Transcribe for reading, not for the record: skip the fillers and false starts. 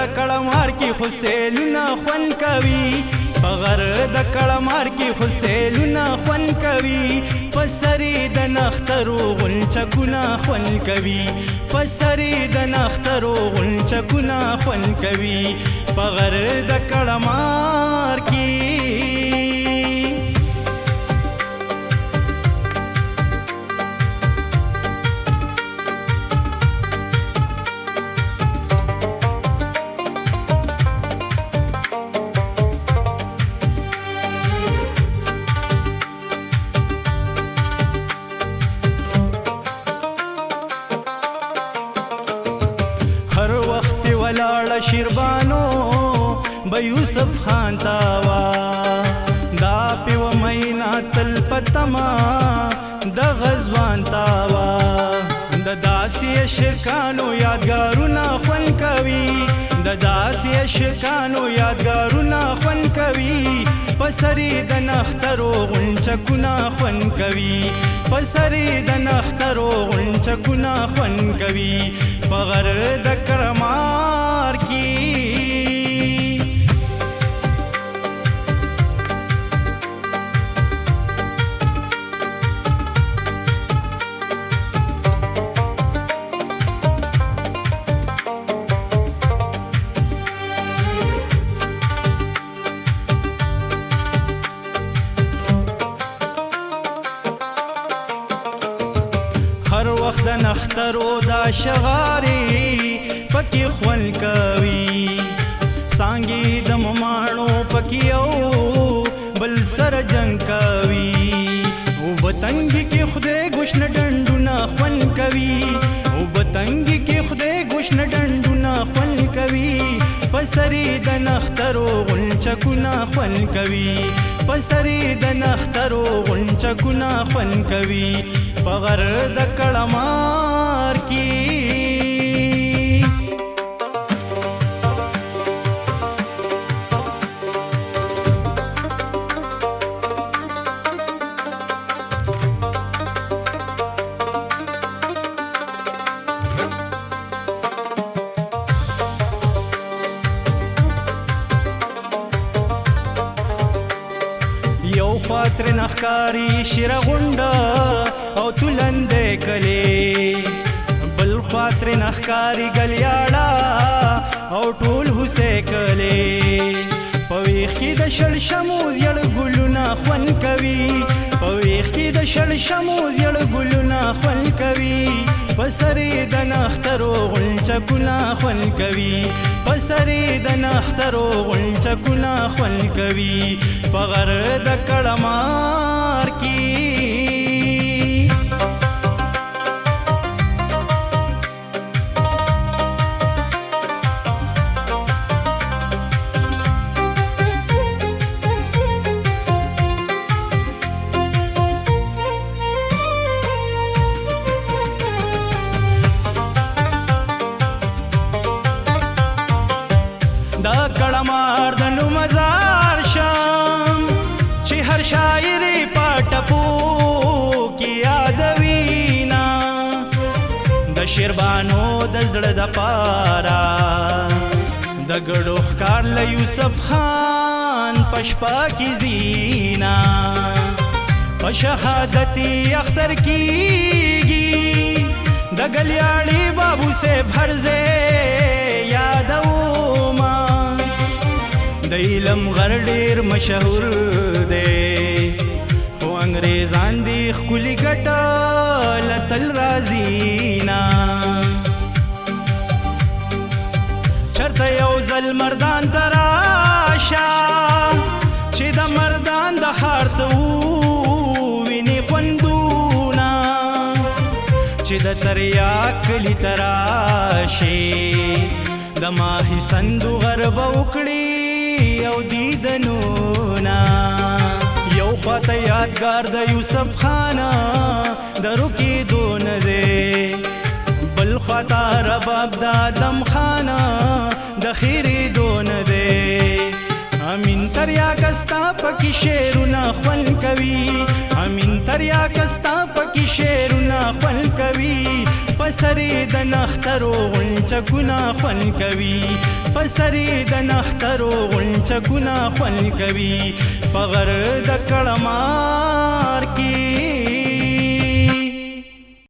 د کړمار کې خسیلونه خوند کوي په غر د کړمار کې خسیلونه خوند کوي په سرې د نخترو غنچکونه خوند کوي په سرې د نخترو غنچکونه خوند کوي په غر د کړمار کې ولاړه شیربانو به یوسف خان تاوا دا پیو مینا تل پتما د غزوان تاوا د داسې شکانو یادګارونه خوند کوي د داسې شکانو یادګارونه خوند کوي په سرې د نخترو غنچکونه خوند کوي په سرې د نخترو غنچکونه خوند کوي په غر د کړمار کې هر وخت د نخترو دا شغاري پکې خوند کوي سانګي د مماڼو پکې او بل سره جنگ کوي او بتنګي کې خدای ګوشن ډنډونه خوند کوي او بتنګي کې خدای ګوشن ډنډونه خوند کوي پسرې د نخترو غنچکونه خوند کوي پسرې د نخترو غنچکونه خوند کوي په غر د کړمار کې یو خاطر نخکاری شیر غونډه او تلندې کلی بل خاطر نخکاری ګلیاړه او ټول حسې کلی په ویښ کې د شړ شمو زیړ ګلونه خوند کوي په ویښ کې د شړ شمو زیړ ګلونه خوند کوي په سرې د نخترو غنچکونه خوند کوي په سرې د نخترو غنچکونه خوند کوي په غر د کړمار کې دا کړمار د نو مزار شم چې هر شاعري پټپو کې یادوینا د شیربانو د زړه د پارا د ګړو ښکار له یوسف خان پشپا کې زینا په شهادتي اختر کېږي د ګلیاړي بابو سے فرضه یادو د علم غر ډیر مشهور دی خو انګریزان دی ښکلي ګټه لتل راځي نه چرته یو ځل مردان ته راشه چې د مردان د ښار ته ووینې خوندونه چې د تریاک کلي ته راشې د ماهي سندو غربه وکړي او دیدنونا یو خواته یادګار د یوسف خانه درو کې دون دی بل خواته رباب د آدم خانه د خیری دون دی امین تریا کستا پکې شعرونه خوند کوي امین تریا کستا پکې شعرونه خوند کوي په سرې د نخترو غونچکونه خوند کوي په سرې د نخترو غونچکونه خوند کوي په غر د کړمار کې